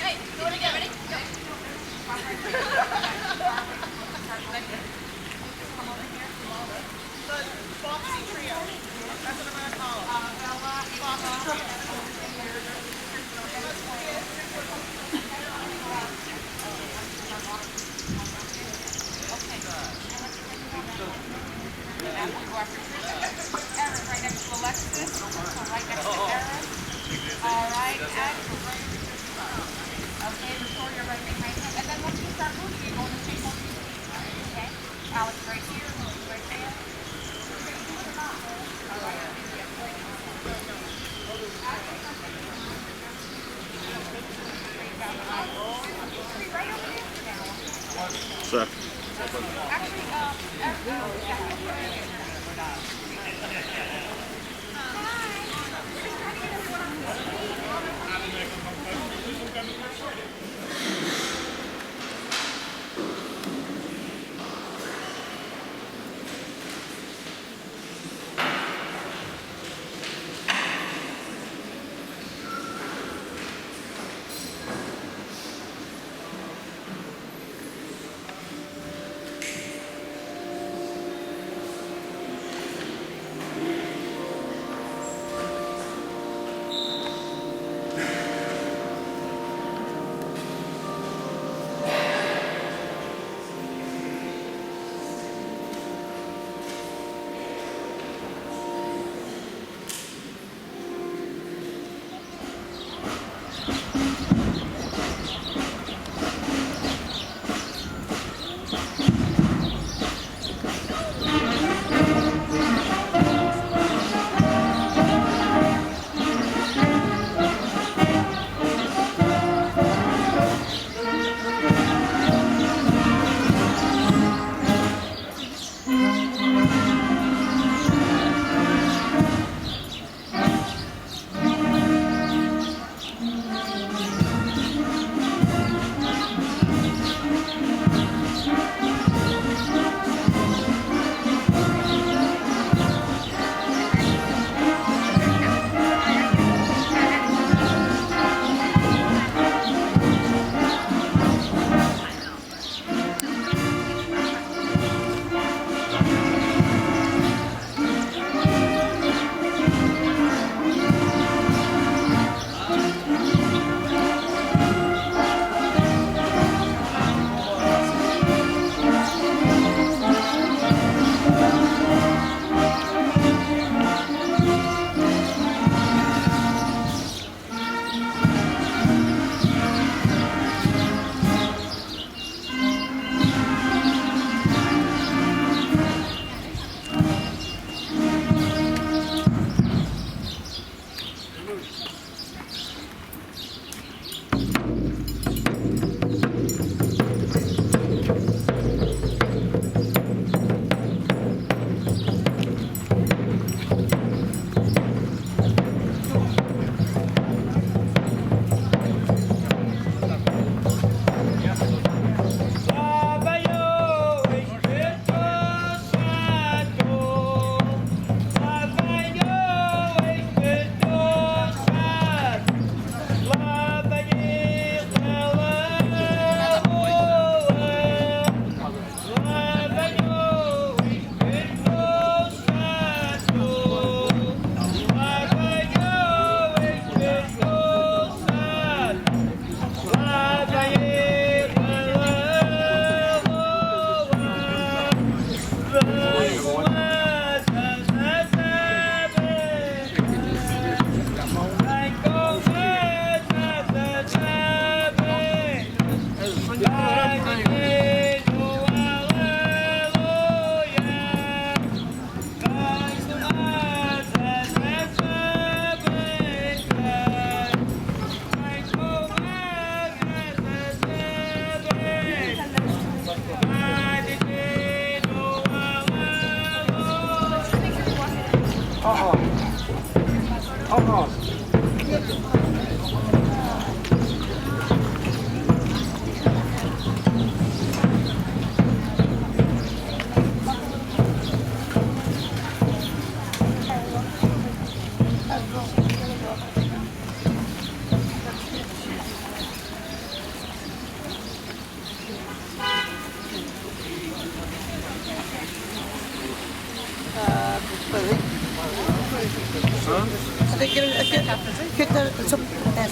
Hey, do it again. Ready? Go. The Foxy Trio. That's what I'm going to call it. Foxy Trio. Aaron right next to Alexis. So right next to Aaron. All right. Okay, Victoria right behind him. And then once you start moving, you're going to take more people. Okay? Alex right here, right there. All right. Right over there. Sir.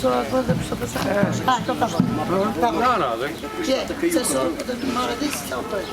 só a coisa que estou a passar. Ah, então está bom. Tá bom. Não, nada. Que é? Se é só uma hora disso, está ok.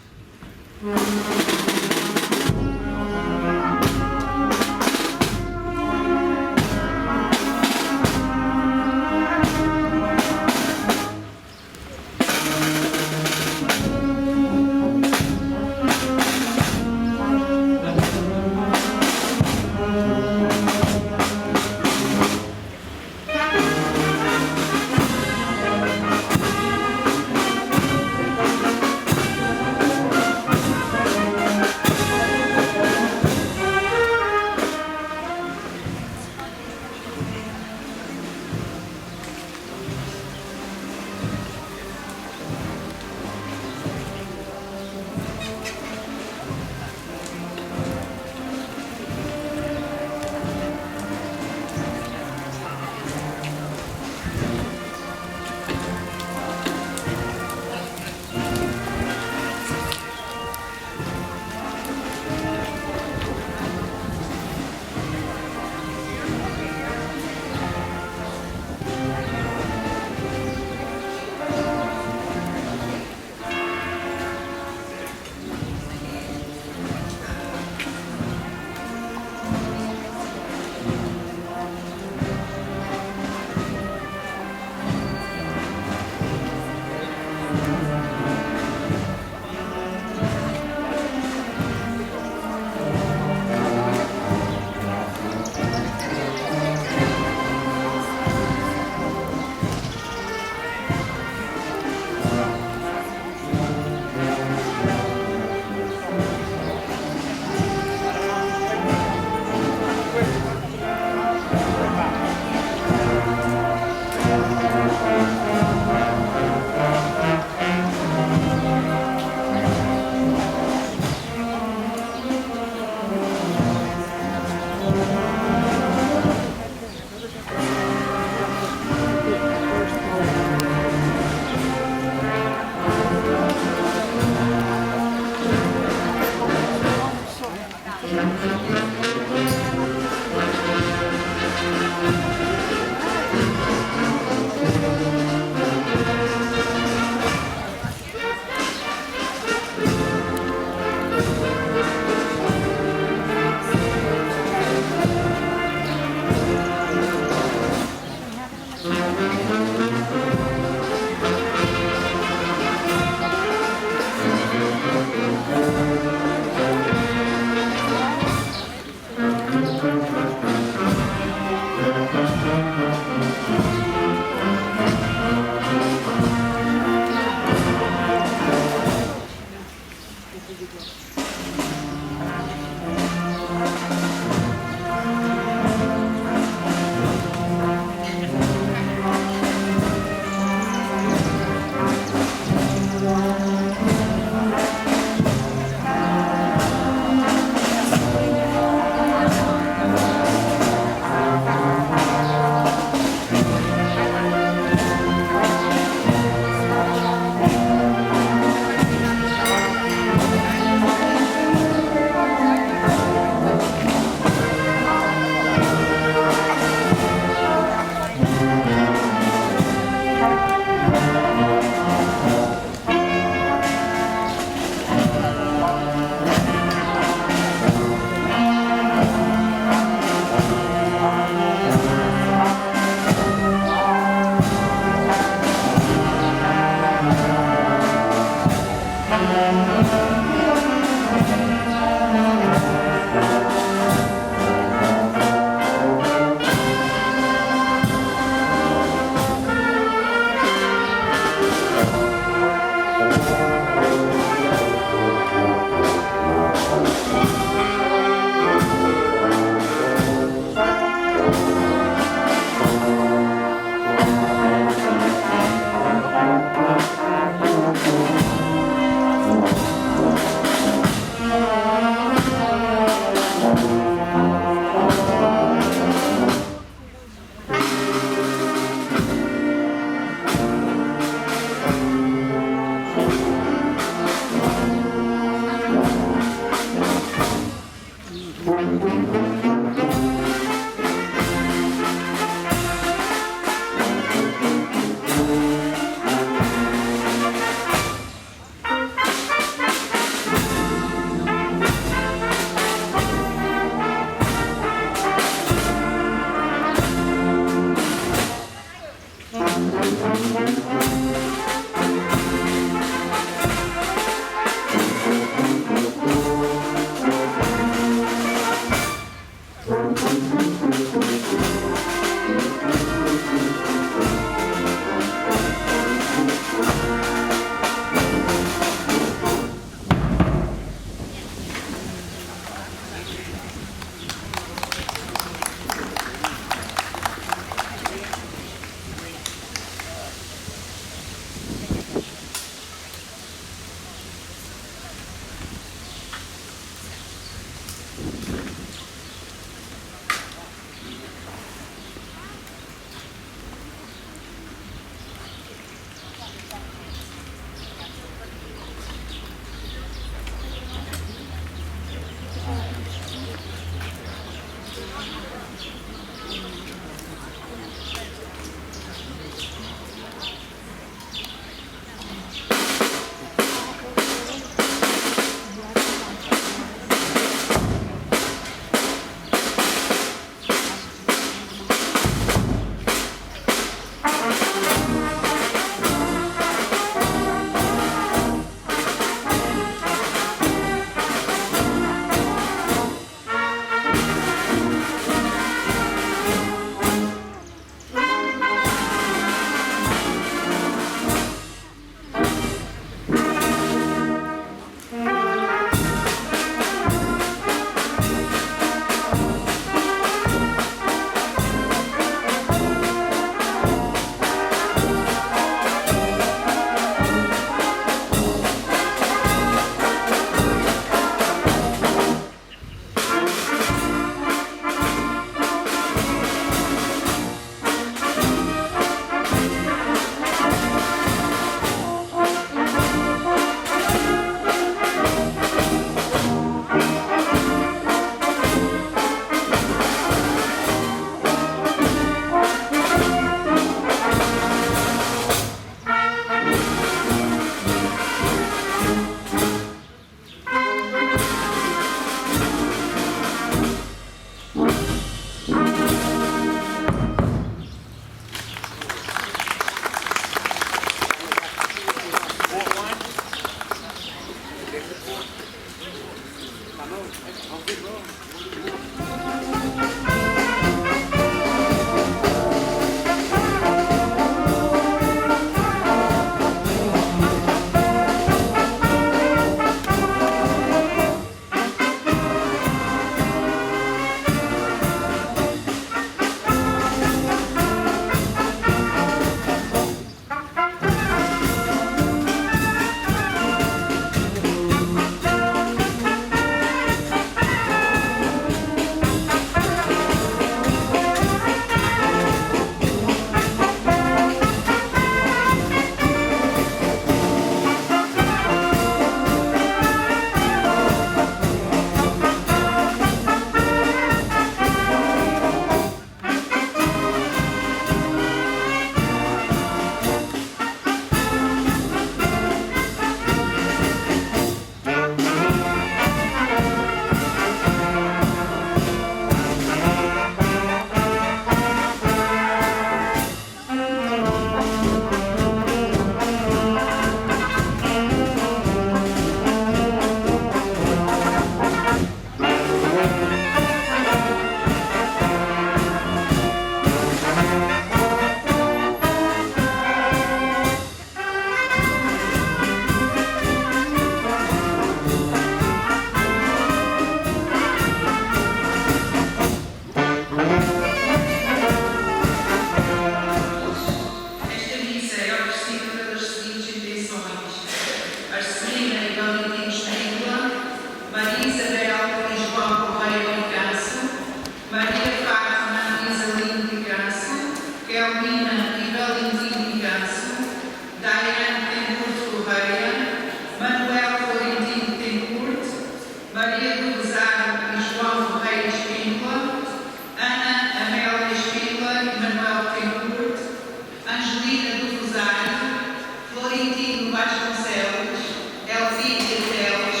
Paulino Vasconcelos, Elvídia Teles,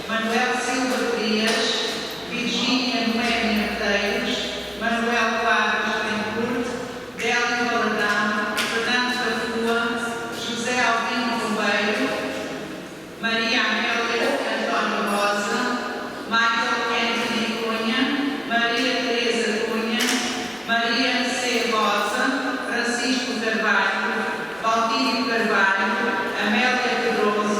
Manuel Silva Frias, Virgínia Noemi Medeiros, Manuel Quadros Bencourt, Délio Valadão, Fernando Cafua, José Albino Bombeiro, Maria Amélia António Rosa, Michael Anthony Cunha, Maria Teresa Cunha, Maria C. Rosa, Francisco Carvalho, Valtírio Carvalho, Amélia Pedroso,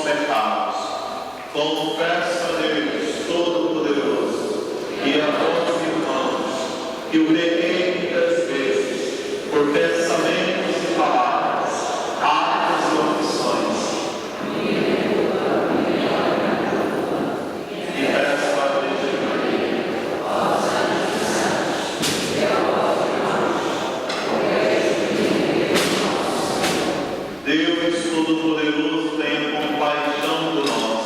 pecados. Confesso a Deus Todo-Poderoso e a vós, irmãos, que o pequei muitas vezes, por pensamentos e palavras, atos e omissões. E peço a Virgem Maria, Deus Todo-Poderoso, tenha compaixão de nós,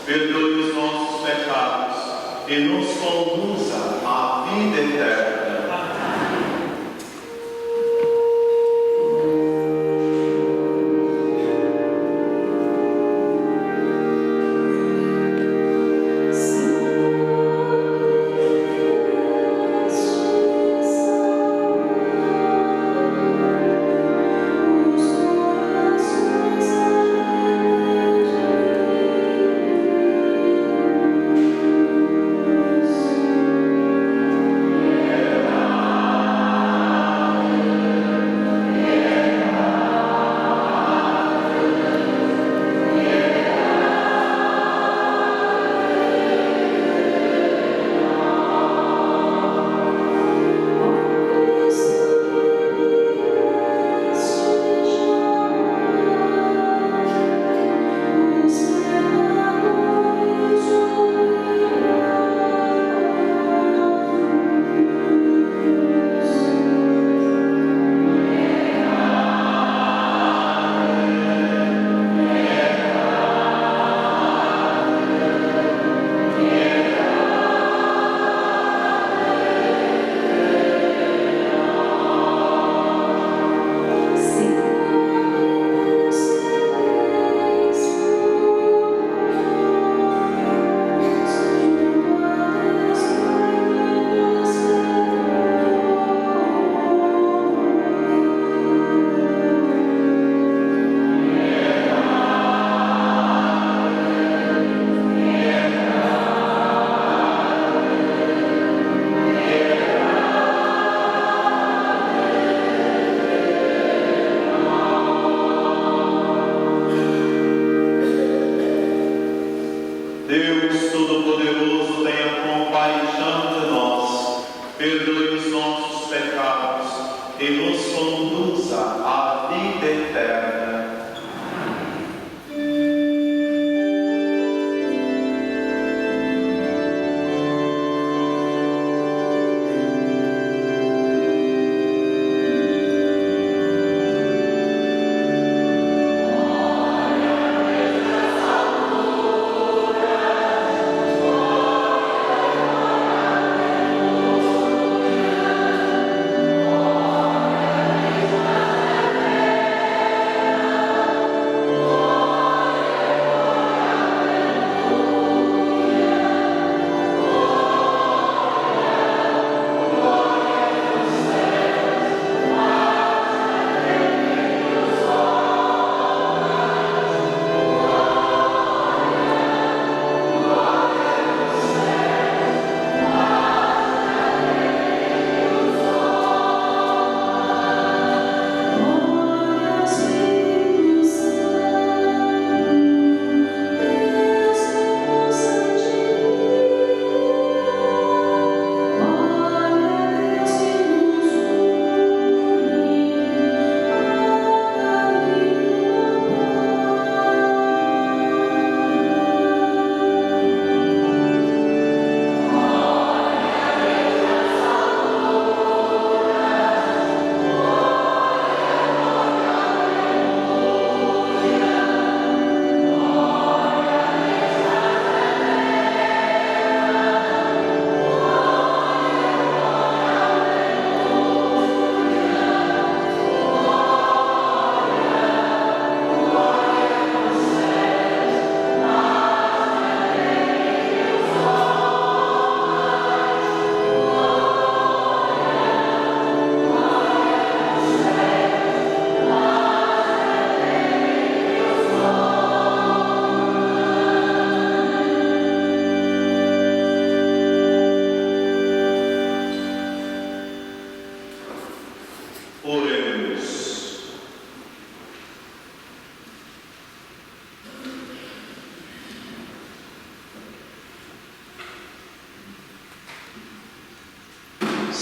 perdoe os nossos pecados e nos conduza à vida eterna.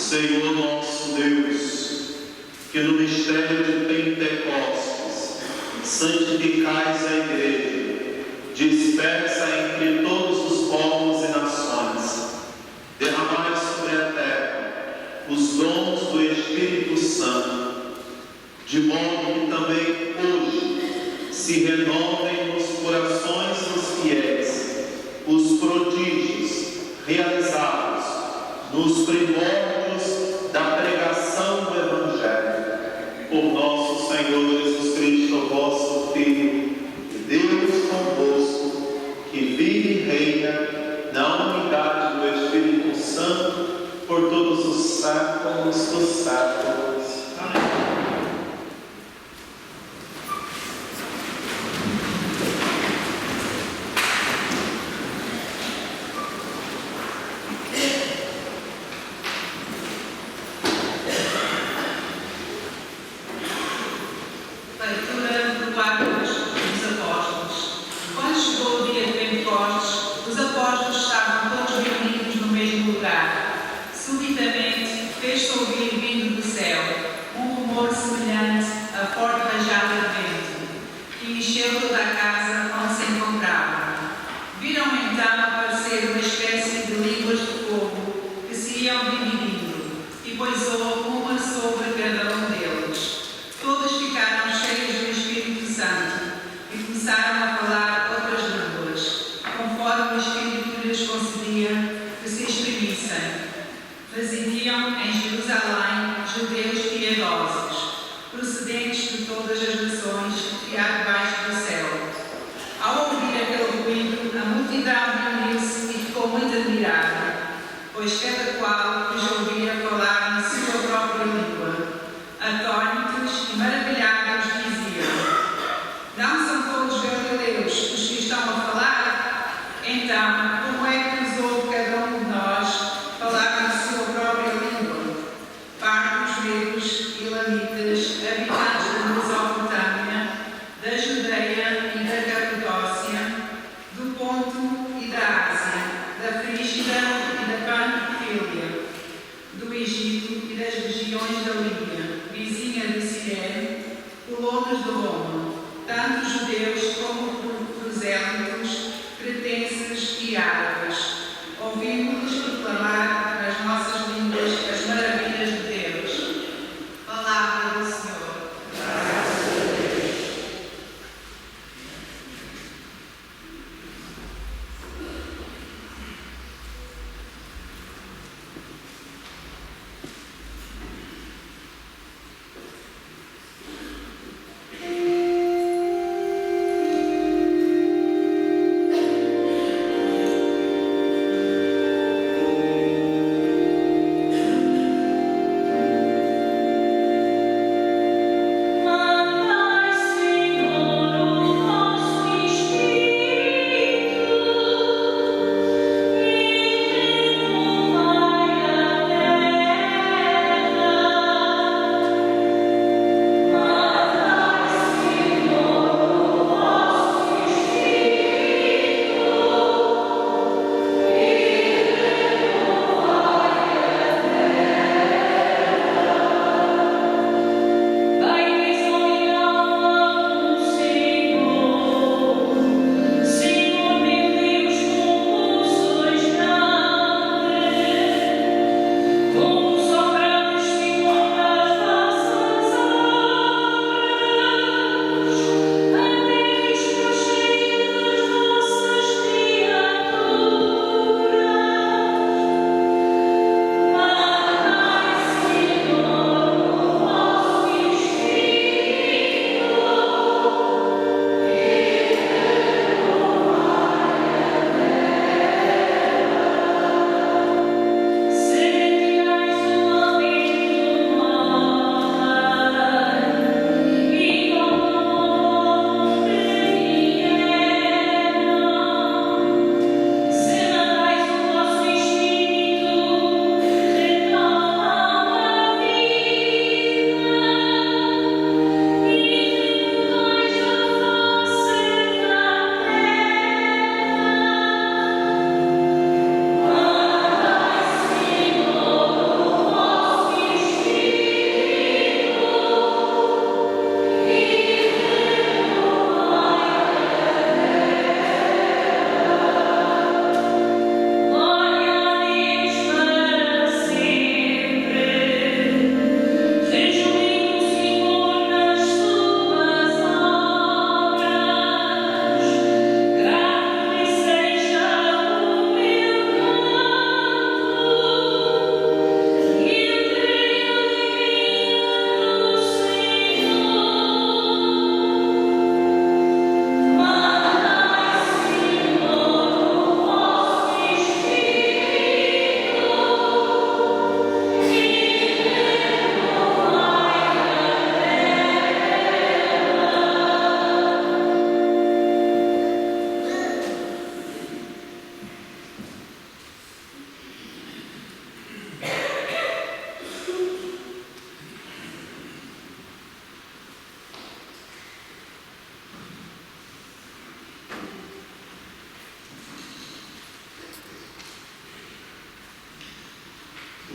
Senhor nosso Deus, que no mistério de Pentecostes santificais a Igreja, dispersa entre todos os povos e nações, derramai sobre a terra os dons do Espírito Santo, de modo que também hoje se renovem nos corações dos fiéis os prodígios realizados nos primórdios da pregação do Evangelho, por nosso Senhor Jesus Cristo, vosso Filho, Deus convosco, que vive e reina na unidade do Espírito Santo, por todos os séculos dos séculos. Amém.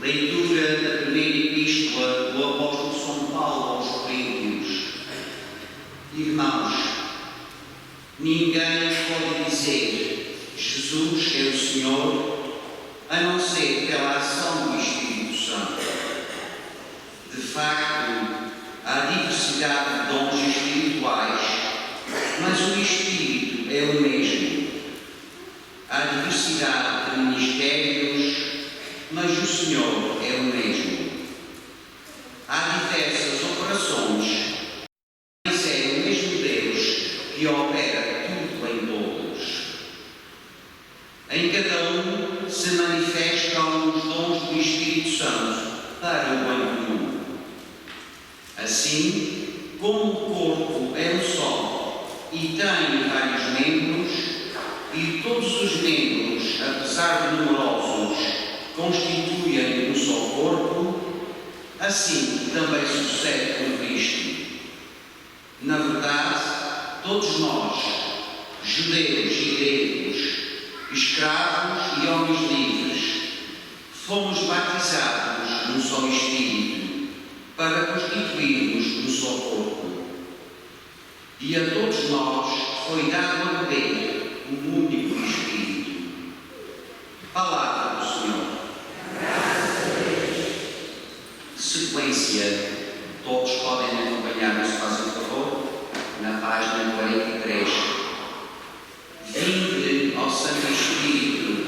Leitura da primeira epístola do apóstolo São Paulo aos Coríntios. Irmãos, ninguém pode dizer Jesus é o Senhor, a não ser pela ação do Espírito Santo. De facto, há diversidade de dons espirituais, mas o Espírito é o mesmo. Há diversidade de ministérios, mas o Senhor é o mesmo. Há diversas operações, mas é o mesmo Deus que opera tudo em todos. Em cada um se manifestam os dons do Espírito Santo para o bem comum. Assim, como o corpo é um só e tem vários membros, e todos os membros, apesar de numerosos, constituem um só corpo, assim também sucede com Cristo. Na verdade, todos nós, judeus e gregos, escravos e homens livres, fomos batizados num só Espírito, para constituirmos um só corpo. E a todos nós foi dado a beber um único Espírito. Palavra do Senhor. Sequência. Todos podem acompanhar-nos, se fazem favor, na página 43. Vinde ao Santo Espírito,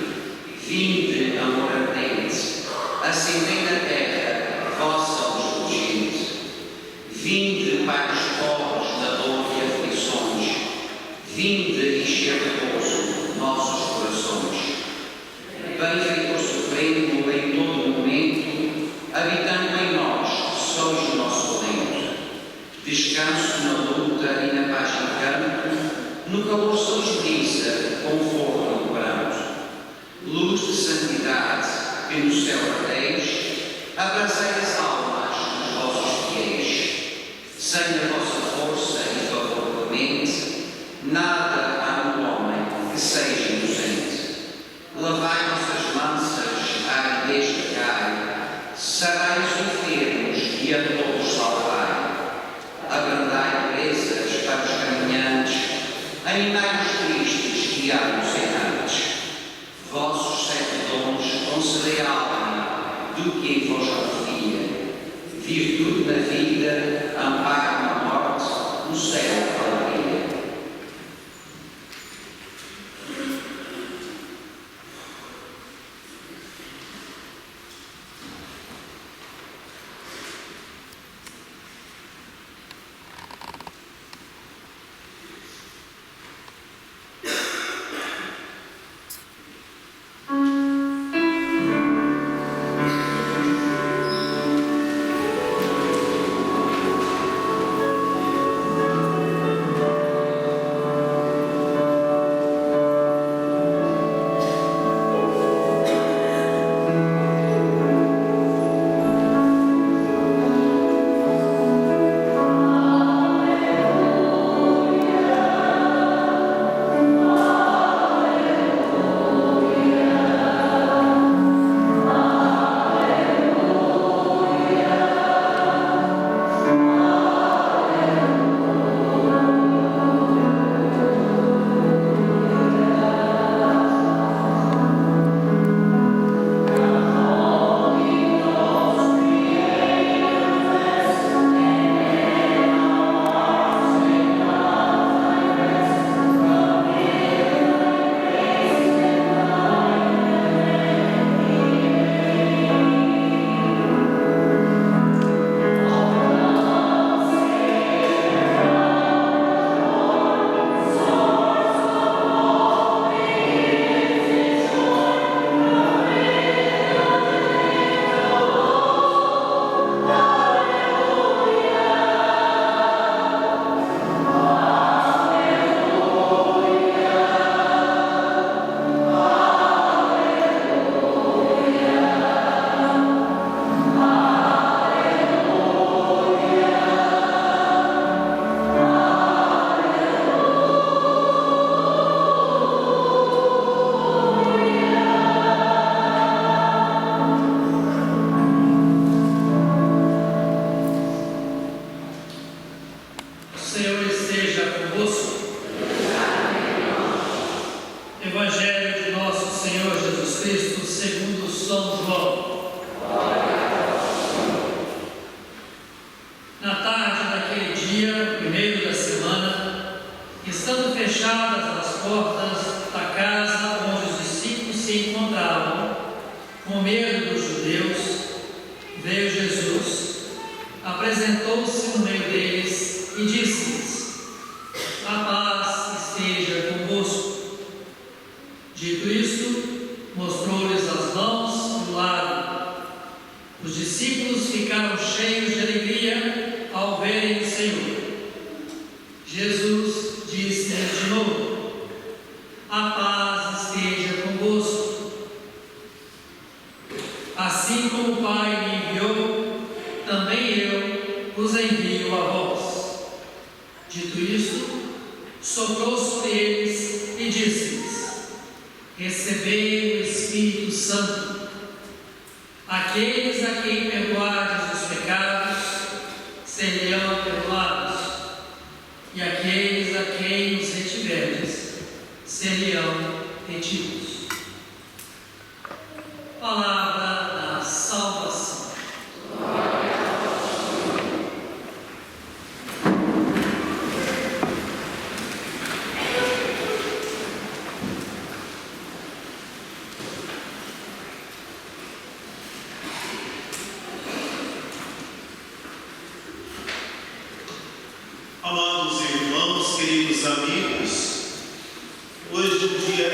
vinde, amor ardente, acendei na terra vossa luz fulgente. Vinde para os povos da dor e aflições, vinde encher de gozo nossos corações. Benfeitor Supremo em todo momento, habitando em nós, sois o nosso alento. Descanso na luta e na paz em campo, no calor sois brisa, conforto no pranto. Luz de santidade que no céu ardeis, abracei as almas dos vossos fiéis. Sem a vossa força e favor clemente, nada há no homem que seja inocente. Lavai nossas mansas à aridez que cai, sarai os enfermos e a todos salvai. Abrandai presas para os caminhantes, animai os tristes, guiai-os errantes. Vossos 7 dons concedei à alma do que em vós confia. Virtude na vida, amparo na morte, no céu alegria. Evangelho de nosso Senhor Jesus Cristo segundo São João. Na tarde daquele dia, primeiro da semana, estando fechadas as portas da casa onde os discípulos se encontravam, com medo dos judeus, veio Jesus, apresentou-se no meio deles e disse-lhes: a paz esteja convosco. Dito isto, mostrou-lhes as mãos e o lado. Os discípulos ficaram cheios de alegria ao verem o Senhor. Jesus disse-lhes de novo: a paz esteja convosco. Assim como o Pai me enviou, também eu os envio a vós. Dito isto, soprou sobre eles e disse-lhes: recebei o Espírito Santo. Aqueles a quem perdoardes os pecados, serão perdoados, e aqueles a quem os retiverdes, serão retidos. Palavra da salvação. Amados irmãos, queridos amigos, hoje é um dia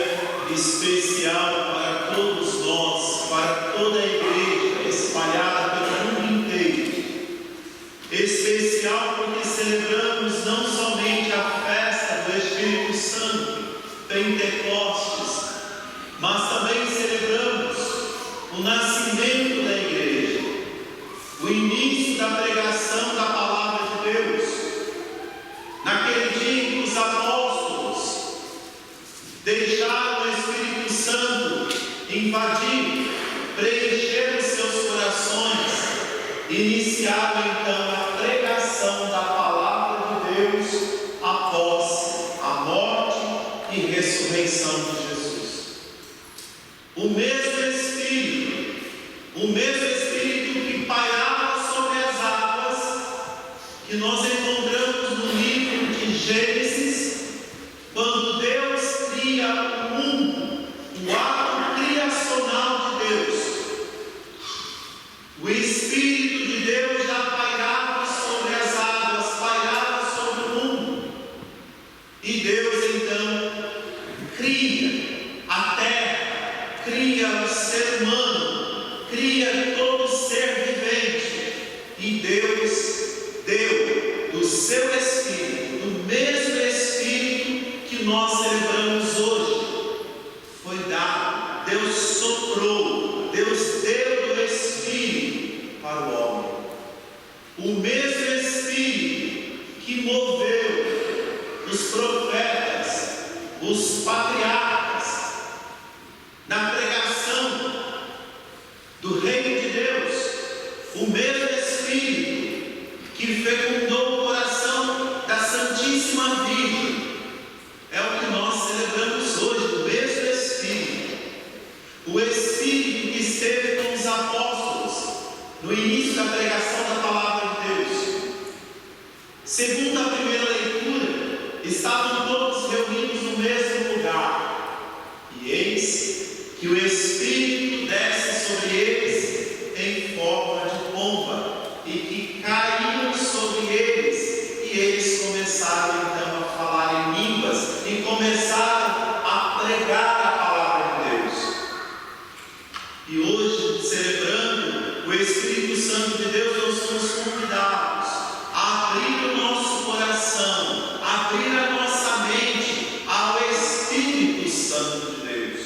especial para todos nós, para toda a igreja espalhada pelo mundo inteiro. Especial porque celebramos não somente a festa do Espírito Santo, Pentecostes, mas também celebramos o nascimento da igreja, o início da pregação da palavra de Deus. Naquele dia em que os apóstolos deixaram o Espírito Santo invadir, preencher os seus corações, iniciaram então a pregação da palavra de Deus após a morte e ressurreição de Jesus. O mesmo Espírito que pairava sobre as águas, que nós encontramos no livro de Gênesis, quando Deus cria o mundo, o ato criacional de Deus. O Espírito de Deus já pairava sobre as águas, pairava sobre o mundo. E Deus então cria a terra, cria o ser humano, cria todo ser vivente. E Deus deu do seu Espírito, do mesmo Espírito que nós celebramos hoje, foi dado. Deus soprou, Deus deu do Espírito para o homem. O mesmo Espírito que moveu os profetas, os patriarcas, na pregação do reino de Deus, o mesmo Espírito que fecundou o coração da Santíssima Virgem, é o que nós celebramos hoje, o mesmo Espírito. O Espírito que esteve com os apóstolos no início da pregação da palavra de Deus. Segundo a primeira leitura, estavam todos reunidos no mesmo lugar. E eis que o Espírito desce sobre eles em forma de pomba, e que caíam sobre eles, e eles começaram então a falar em línguas, e começaram a pregar a palavra de Deus. E hoje, celebrando o Espírito Santo de Deus, nós somos convidados a abrir o nosso coração, a abrir a nossa mente ao Espírito Santo de Deus,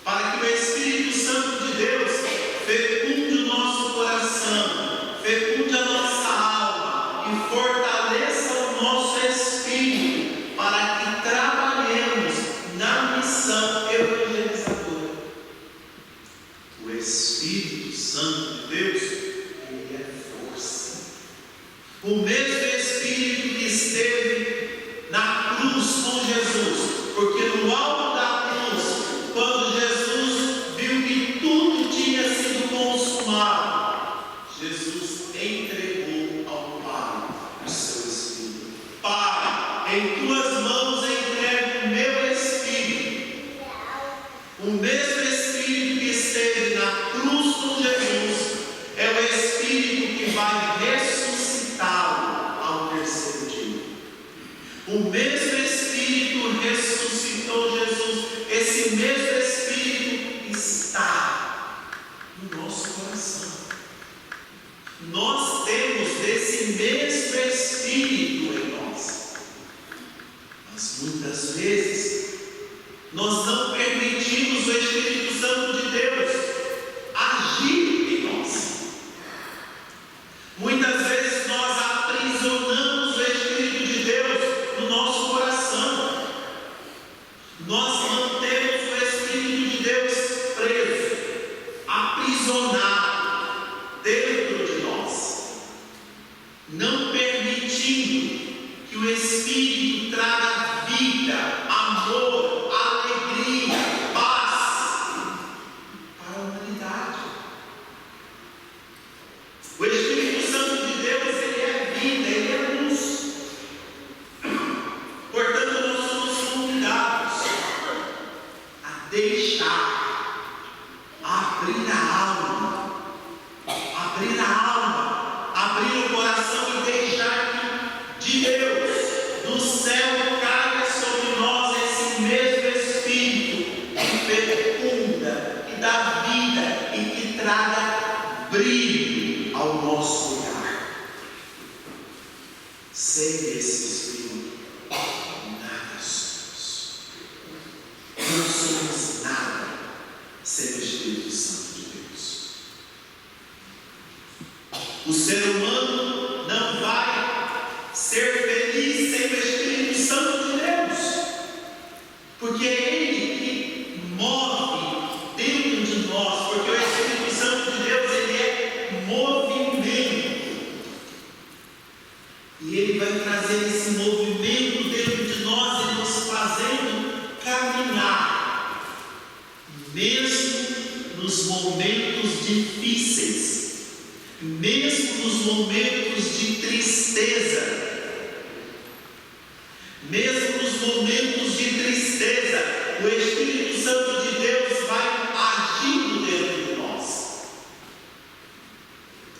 para que o Espírito Santo de Deus fecunde o nosso coração, fecunde a nossa alma e fortaleça o nosso espírito, para que trabalhemos na missão evangelizadora. O Espírito Santo de Deus, ele é força. O mesmo Espírito que esteve na cruz com Jesus, porque no alto da cruz esse mesmo Espírito está no nosso coração. Nós temos esse mesmo Espírito em nós. Mas muitas vezes nós não permitimos o Espírito Santo de Deus agir em nós. Muitas vezes nós aprisionamos o Espírito de Deus no nosso coração. Nós mantemos o Espírito de Deus preso, aprisionado dentro de nós, não permitindo que o Espírito traga vida, amor, alegria, paz para a humanidade. O Espírito Santo de Deus, ele é vida, ele é luz. Portanto, nós somos convidados a deixar, a abrir a alma, abrir o coração e deixar que de Deus, do céu, caia sobre nós esse mesmo Espírito que fecunda, que dá vida e que traga brilho ao nosso olhar. Sem esse Espírito, nada somos. Não somos nada sem o Espírito Santo de Deus. O ser humano não vai ser feliz sem o Espírito Santo de Deus, porque é Ele que move dentro de nós, porque o Espírito Santo de Deus, ele é movimento, e Ele vai trazer esse movimento dentro de nós e nos fazendo caminhar, mesmo nos momentos difíceis, mesmo nos momentos de tristeza, mesmo nos momentos de tristeza, o Espírito Santo de Deus vai agindo dentro de nós.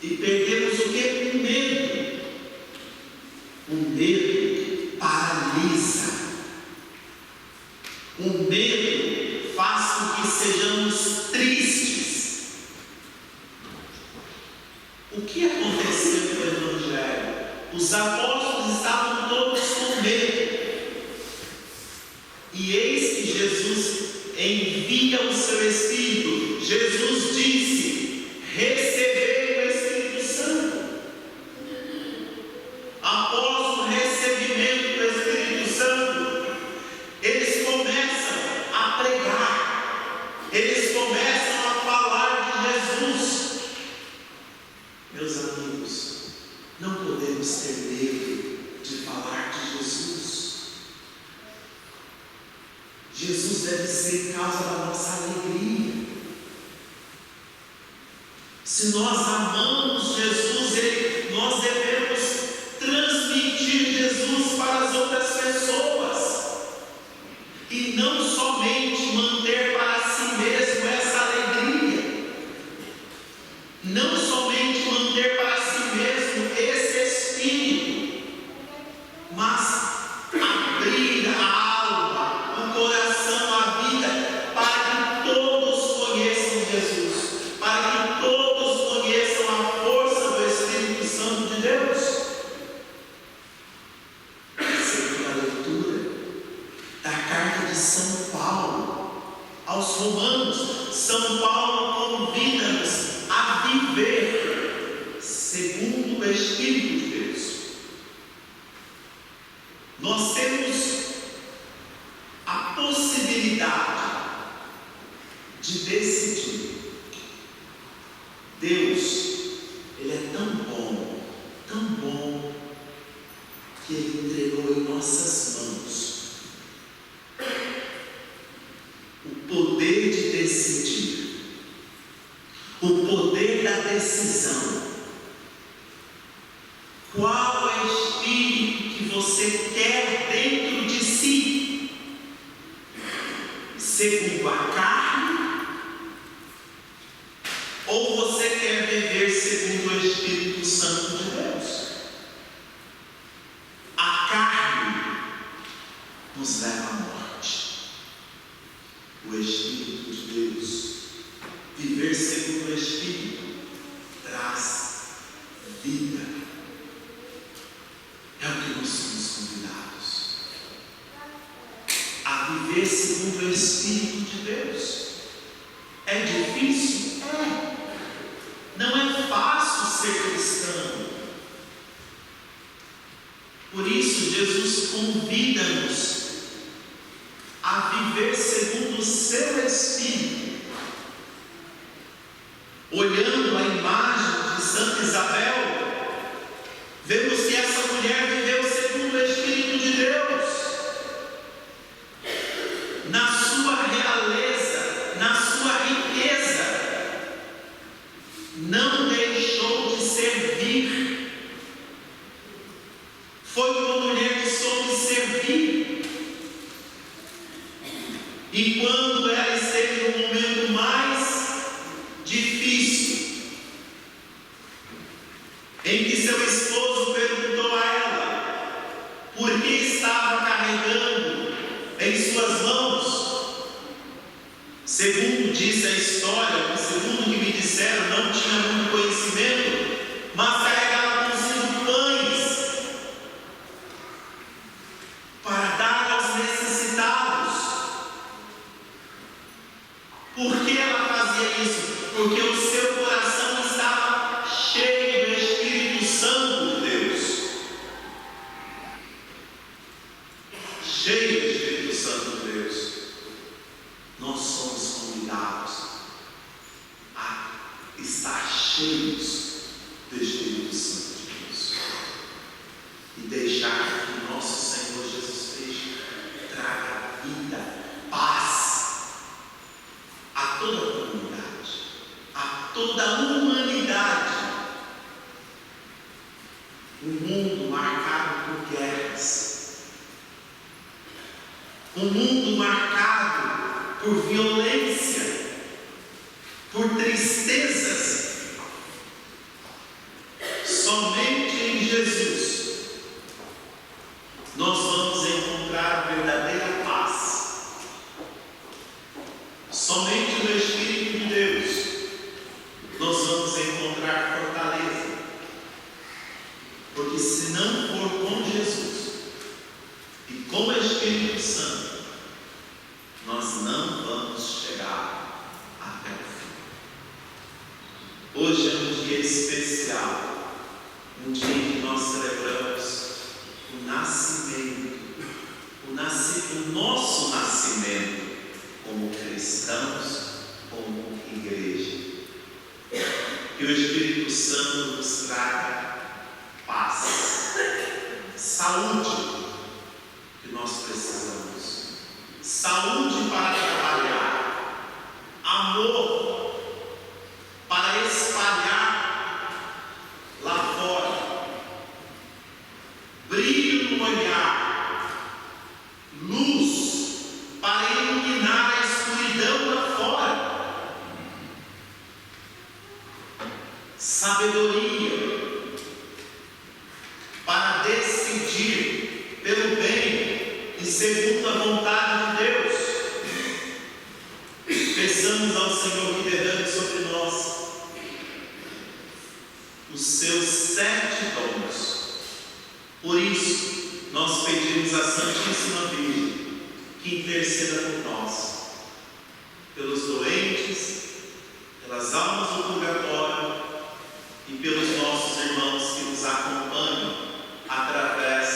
E perdemos o que? O medo. O medo paralisa. O medo faz com que sejamos tristes. O que aconteceu no Evangelho? Os apóstolos estavam todos com medo. E eis que Jesus envia o seu Espírito. Jesus disse: recebei o Espírito Santo. Após o recebimento do Espírito Santo, eles começam a pregar, eles começam a falar de Jesus. Meus amigos, não podemos ter medo de falar de Jesus. Jesus deve ser causa da nossa alegria. Se nós amamos Jesus, nós devemos transmitir Jesus para as outras pessoas, e não somente manter para si mesmo essa alegria, não somente manter para si mesmo esse Espírito, mas abrir a alma, o coração, a vida, para que todos conheçam Jesus, para que todos conheçam a força do Espírito Santo de Deus. Segunda leitura da carta de São Paulo aos Romanos, São Paulo convida-nos a viver segundo o Espírito de Deus. Nós temos a possibilidade de decidir. Deus, Ele é tão bom, que Ele entregou em nossas mãos o poder de decidir, o poder da decisão. Qual é o Espírito que você quer dentro de si? Segundo a carne? Ou você quer viver segundo o Espírito Santo de Deus? A carne nos leva à morte. o Espírito de Deus. Viver segundo o Espírito traz vida. É o que nós somos convidados a viver segundo o Espírito de Deus. É difícil? É. Não é fácil ser cristão. Por isso, Jesus convida-nos a viver segundo o seu Espírito. Olhando a imagem de Santa Isabel, vemos que essa mulher viveu segundo o Espírito de Deus. Na sua realeza, na sua riqueza, não deixou de servir. Foi uma mulher que soube servir. E quando ela esteve no momento mais difícil, em que seu esposo perguntou a ela por que estava carregando em suas mãos, segundo disse a história, segundo o que me disseram, não tinha muito conhecimento, mas carregava consigo pães para dar aos necessitados. Por que ela fazia isso? Porque o seu coração estava cheio do Espírito Santo de Deus. Cheio do Espírito Santo de Deus. Nós somos convidados a estar cheios do Espírito Santo de Deus e deixar que o nosso Senhor Jesus Cristo traga vida, paz a toda a comunidade, a toda a humanidade. Um mundo marcado por guerras, um mundo marcado por violência, por tristezas. Somente em Jesus nós vamos encontrar a verdadeira paz. Somente no Espírito de Deus nós vamos encontrar fortaleza. Porque se não for com Jesus e com o Espírito Santo, nós não vamos chegar até o fim. Hoje é um dia especial, um dia em que nós celebramos o nascimento, o nosso nascimento como cristãos, como igreja. Que o Espírito Santo nos traga paz, saúde que nós precisamos, saúde para trabalhar, amor para espalhar lá fora, brilho no olhar, luz para iluminar a escuridão lá fora, sabedoria para decidir pelo bem e segundo a vontade de Deus. Peçamos ao Senhor que derrame sobre nós os seus 7 dons. Por isso, nós pedimos à Santíssima Virgem que interceda por nós, pelos doentes, pelas almas do purgatório e pelos nossos irmãos que nos acompanham através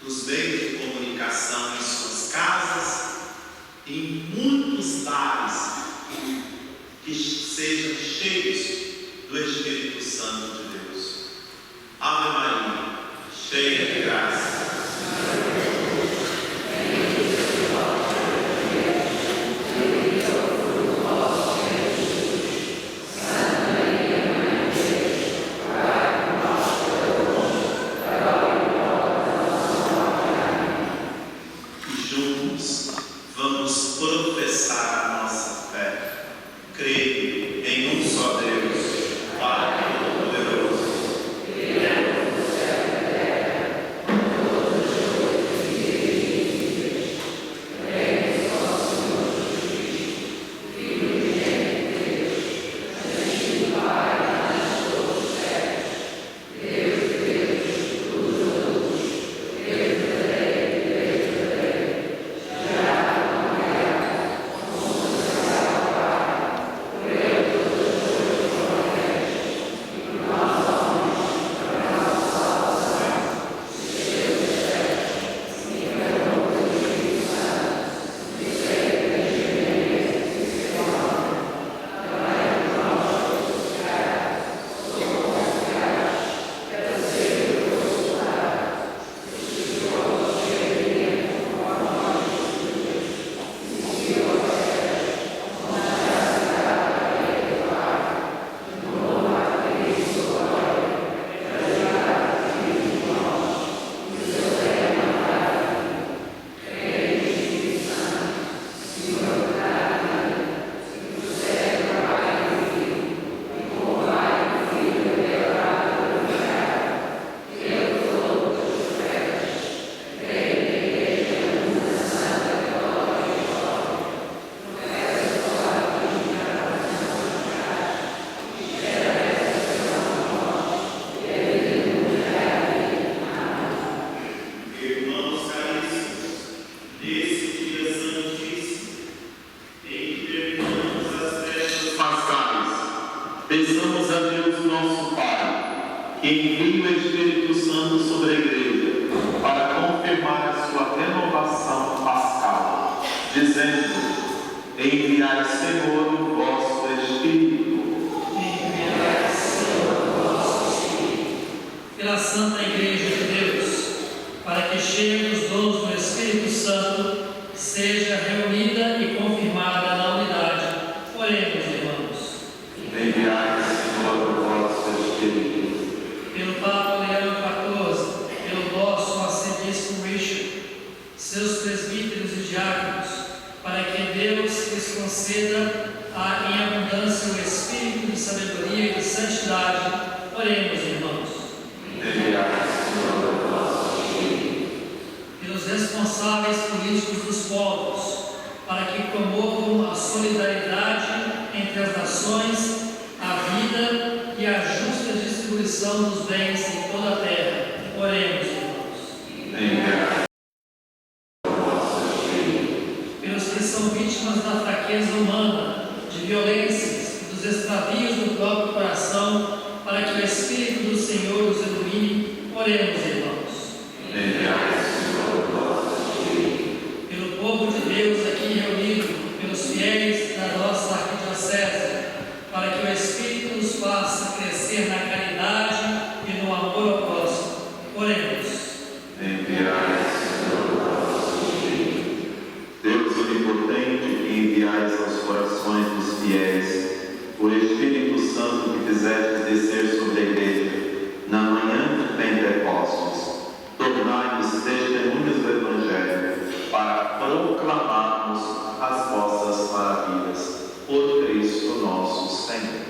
dos meios de comunicação em suas casas, em muitos lares, que sejam cheios do Espírito Santo de Deus. Ave Maria, cheia de graça. Vamos professar a nossa fé, creio em um só Deus, Pai Todo-Poderoso, Criador do céu e da terra, todo Deus e creio em envie o Espírito Santo sobre a igreja para confirmar a sua renovação pascal, dizendo: enviai, Senhor, o vosso Espírito. Pela Santa Igreja de Deus, para que cheia dos dons do Espírito Santo, seja reunida e confirmada na unidade. Oremos, irmãos. Enviai, Senhor, o vosso Espírito. Pelo Papa Leão XIV, pelo nosso arcebispo Richard, seus presbíteros e diáconos, para que Deus lhes conceda em abundância o espírito de sabedoria e de santidade. Oremos, irmãos. Enviai, Senhor, o vosso Espírito. Pelos responsáveis políticos dos povos, para que promovam a solidariedade entre as nações, a vida e a justa distribuição dos bens em toda a terra. Oremos, irmãos. Enviai, o vosso Espírito. Pelos que são vítimas da fraqueza humana, de violências e dos extravios do próprio coração, para que o Espírito do Senhor os ilumine. Oremos, irmãos. Enviai, Senhor, o vosso Espírito. Pelo povo de Deus aqui reunido, pelos fiéis da nossa arquidiocese, para que o Espírito nos faça crescer na caridade e no amor ao próximo. Oremos. Enviai, Senhor, o vosso Espírito. Deus onipotente, que enviais aos corações dos fiéis o Espírito Santo que fizestes descer sobre a igreja na manhã de Pentecostes, tornai-nos testemunhas do Evangelho para proclamarmos as vossas maravilhas. Por Cristo nosso Senhor.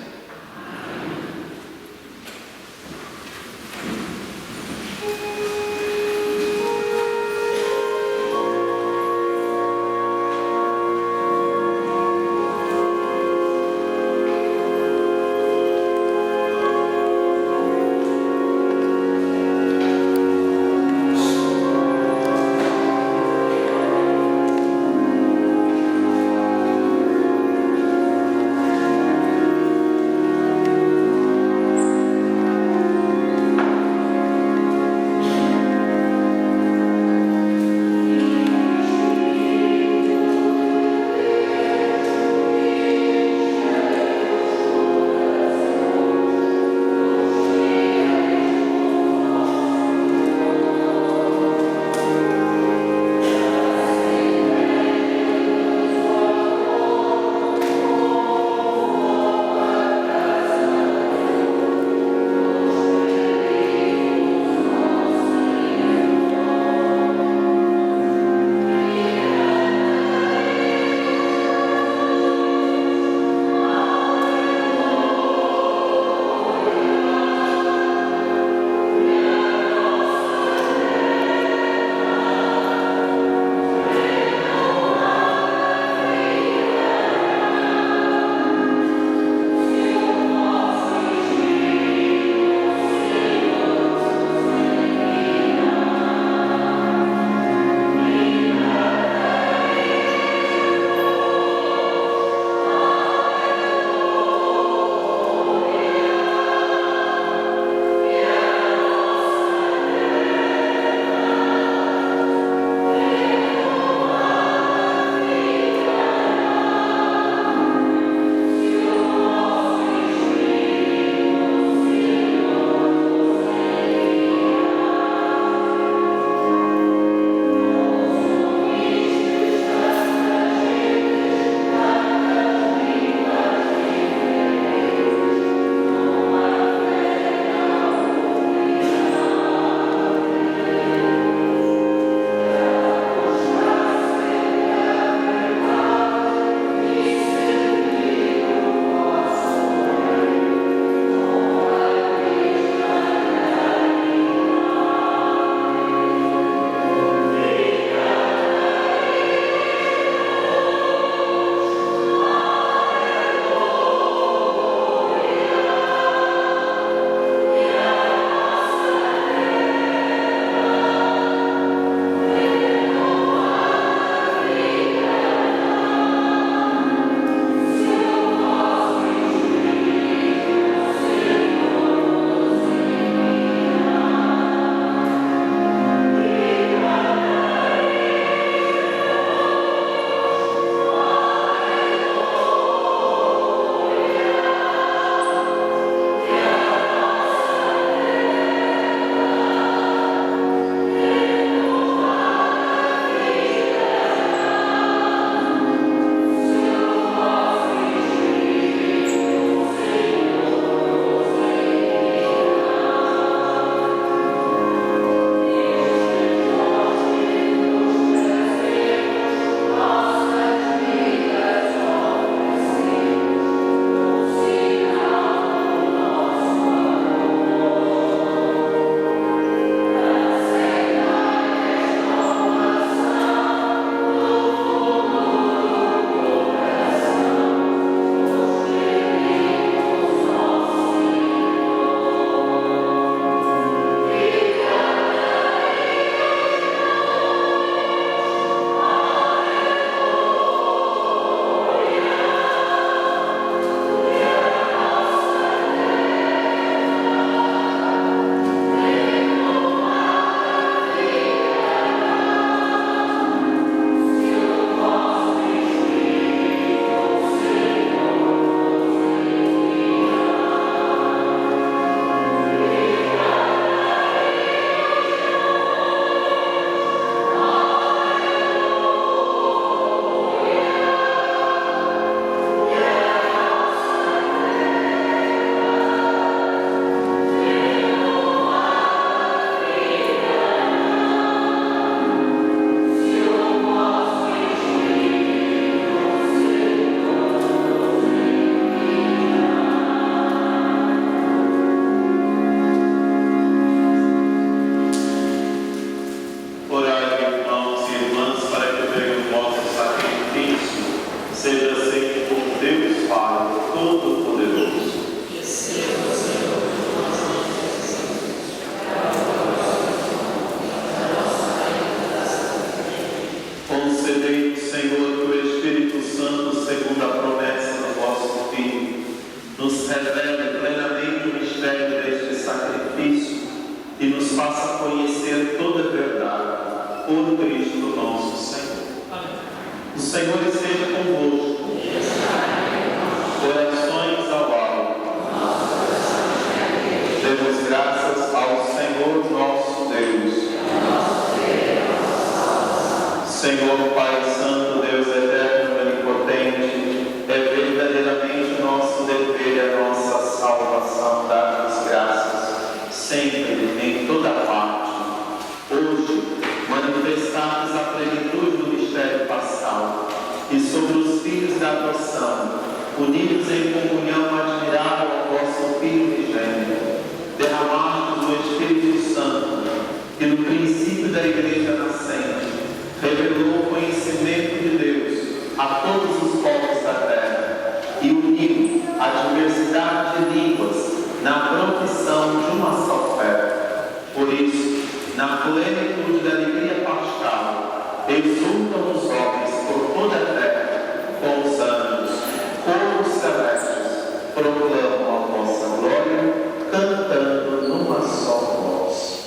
Senhor esteja convosco. Orações ao alto. Demos graças ao Senhor nosso Deus. Senhor Pai Santo, Deus eterno e onipotente, é verdadeiramente nosso dever e a nossa salvação dar-vos graças, sempre, em toda parte. Hoje, manifestados a plenitude do mistério pascal e sobre os filhos da adoção, unidos em comunhão admirável ao vosso Filho unigênito, derramados do Espírito Santo, que no princípio da Igreja nascente revelou o conhecimento de Deus a todos os povos da terra e uniu a diversidade de línguas na profissão de uma só fé. Por isso, na plenitude da alegria pascal, exultam os homens por toda a terra, com os anjos, coros celestes, proclamam a vossa glória, cantando numa só voz.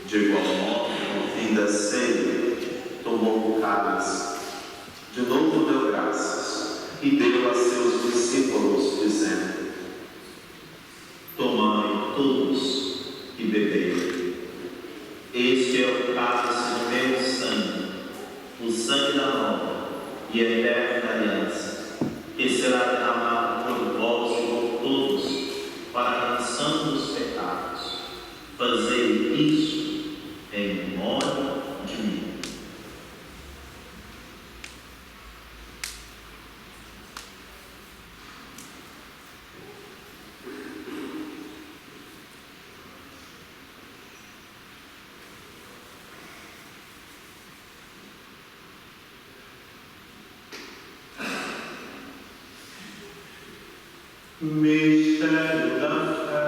De igual modo, no fim da ceia, tomou o cálice, de novo deu graças e deu a seus discípulos, dizendo: tomai todos e bebei. Este é o cálice do meu sangue, o sangue da nova e eterna aliança, que será derramado por vós e por todos para a remissão dos pecados. Fazei isso em memória de mim. Mistério da fé.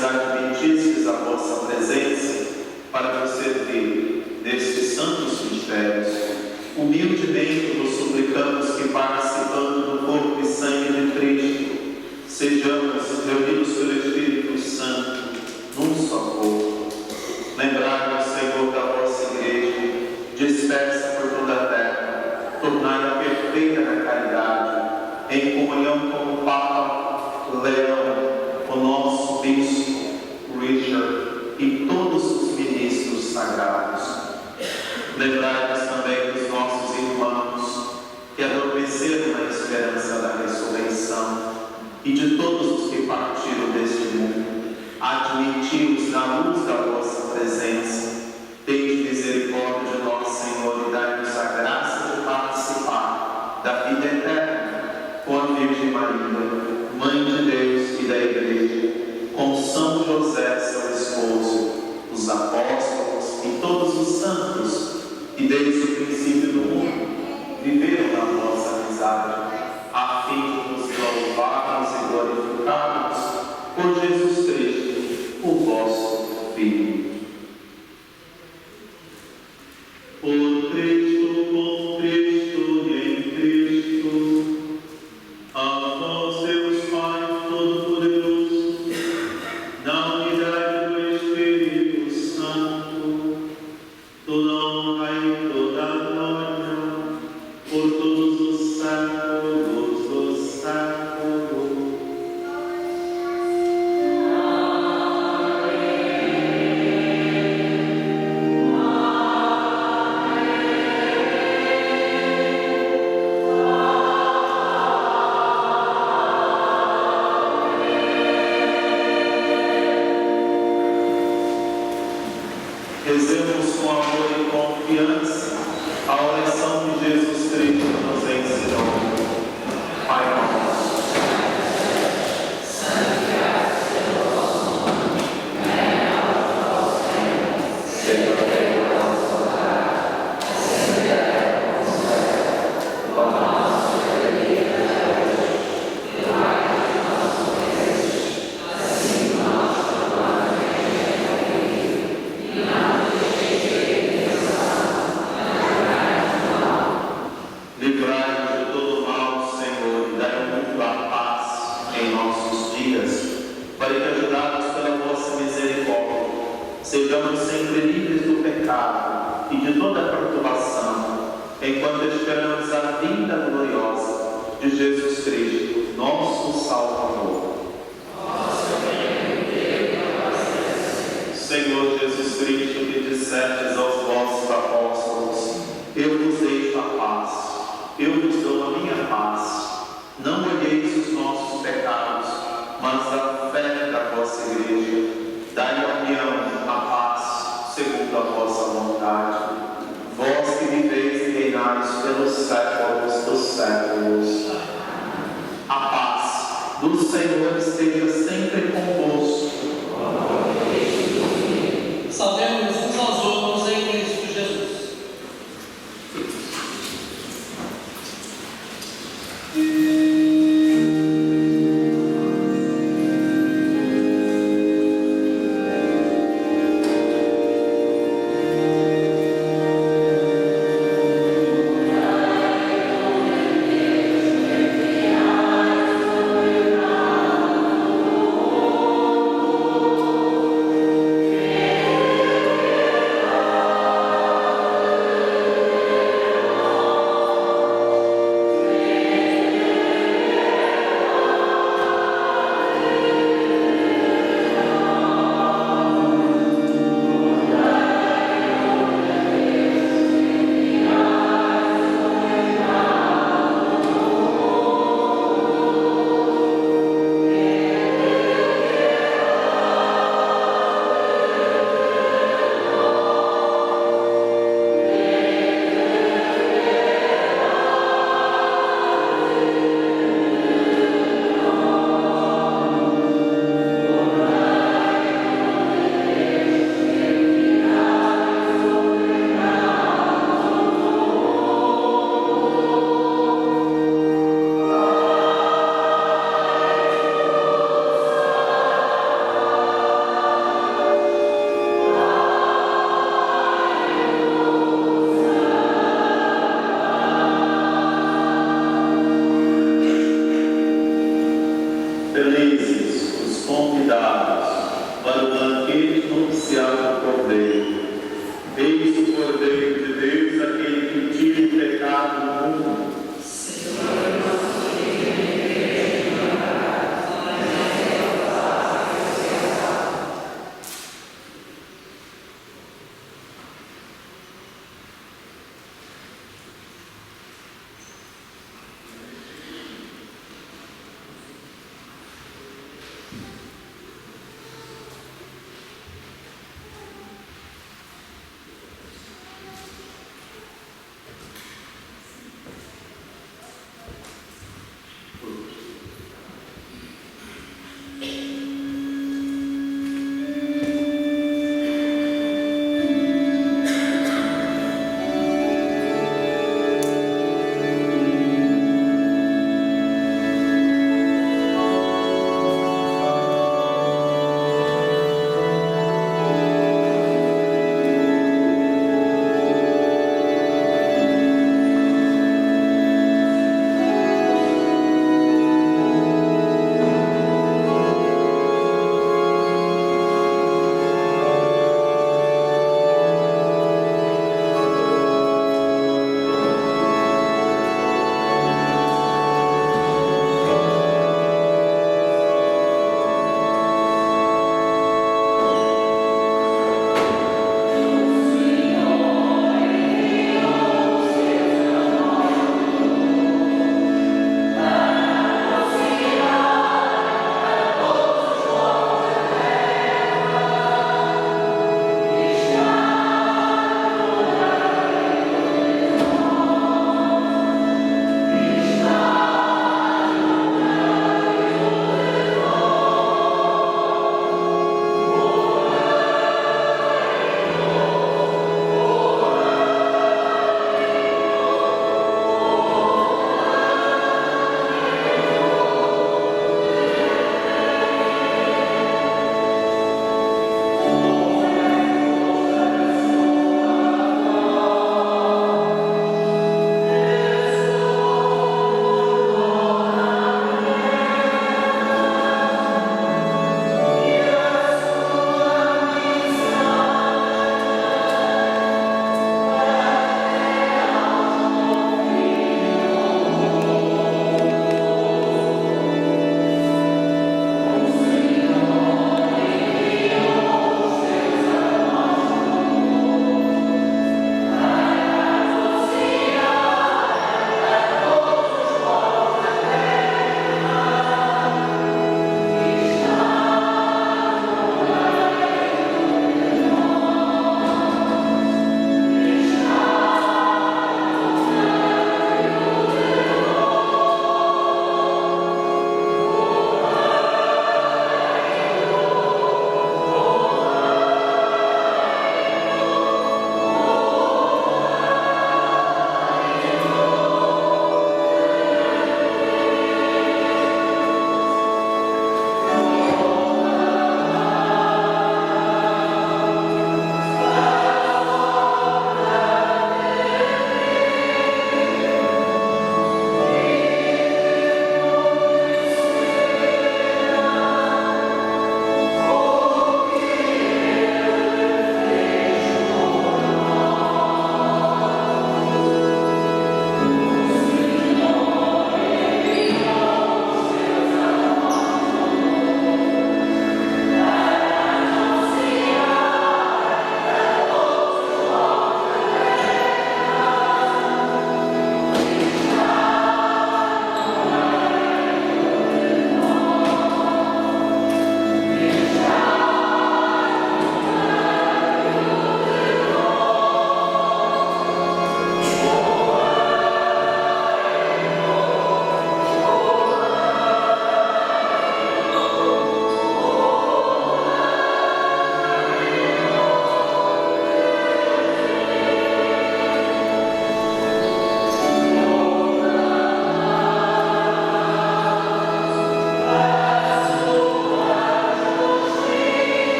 nos admitistes a vossa presença para nos servir nestes santos mistérios, humildemente vos suplicamos que, participando do corpo e sangue de Cristo, sejamos reunidos pelo Espírito Santo num só corpo. Lembrai-vos, Senhor, da vossa igreja, dispersa por toda a terra, tornai-a perfeita na caridade, em comunhão com o Papa Leão, o nosso Bispo Richard e todos os ministros sagrados. Lembrai-vos também dos nossos irmãos que adormeceram na esperança da ressurreição e de todos os que partiram deste mundo. Admiti-os na luz da vossa presença. Tende misericórdia de nós, Senhor, e dai-nos a graça de participar da vida eterna com a Virgem Maria, Mãe de Deus e da Igreja, com São José, seu esposo, os apóstolos e todos os santos que desde o princípio do mundo viveram na vossa amizade, a fim de nos louvarmos e glorificarmos por Jesus Cristo, o vosso Filho. Por Cristo, com Cristo e em Cristo, a vós, Deus Pai Todo-Poderoso, na unidade do Espírito Santo, toda honra e toda glória, por todos os séculos dos séculos. Rezemos com amor e confiança a oração que Jesus Cristo nos ensinou. Pai nosso, livrai-nos de todo mal, Senhor, e dai ao mundo a paz em nossos dias, para que, ajudados pela vossa misericórdia, sejamos sempre livres do pecado e de toda perturbação, enquanto esperamos a vinda gloriosa de Jesus Cristo, nosso Salvador. Senhor Jesus Cristo, que dissestes aos vossos apóstolos: eu vos deixo a paz, eu vos dou a minha paz. Não olheis os nossos pecados, mas a fé da vossa igreja. Dai a união, a paz, segundo a vossa vontade. Vós que viveis e reinais pelos séculos dos séculos. A paz do Senhor esteja sempre convosco. Saudemos uns aos outros em Cristo Jesus. Amen. convidados para o banquete nupcial do Cordeiro. Eis o Cordeiro de Deus, aquele que tira o pecado do mundo.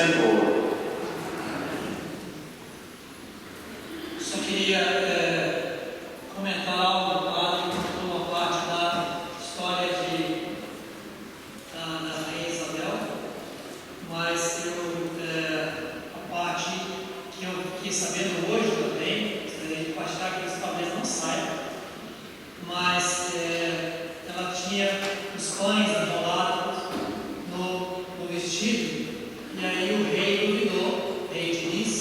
Senhor. Só queria comentar algo, padre, uma parte da história da Rainha Isabel, mas a parte que eu fiquei sabendo hoje também, gostaria de compartilhar que isso talvez não saiba, mas ela tinha os pães enrolados no vestido, e aí o rei duvidou, o rei de Nis,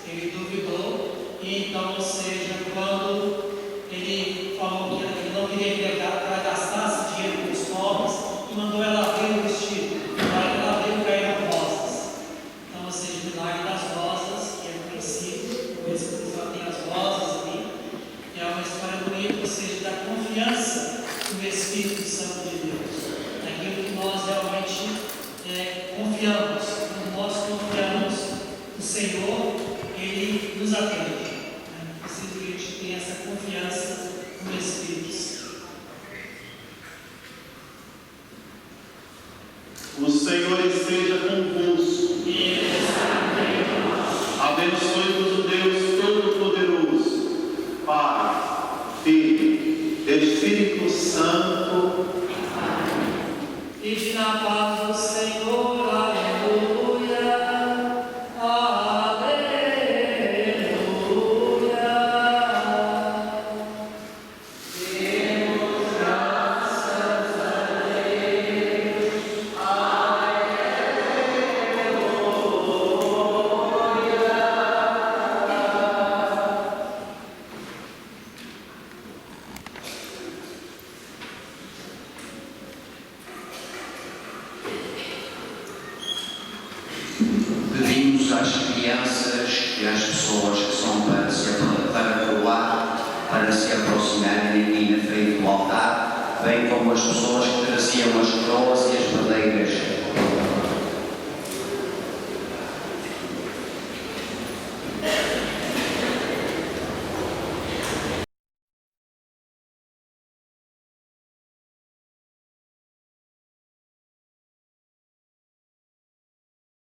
ele duvidou, e então, ou seja, quando ele falou que ele não queria que ela gastasse dinheiro com os pobres, e mandou ela abrir o vestido, e aí ela abriu caíram rosas. Então, ou seja, o milagre das rosas, que é conhecido, por isso que ela tem as rosas ali, e é uma história bonita, ou seja, da confiança no Espírito Santo de Deus, naquilo que nós realmente confiamos. Quando nós confiamos no Senhor, Ele nos atende. Preciso que a gente tenha essa confiança no Espírito Santo. O Senhor esteja convosco. Abençoe-vos o Deus Todo-Poderoso, Pai, Filho, Espírito Santo. E na paz do Senhor, aleluia, aleluia. Demos graças a Deus, Pedimos às crianças e às pessoas que são para coroar, para se aproximarem aqui na frente do altar, bem como as pessoas que traziam as coroas e as bandeiras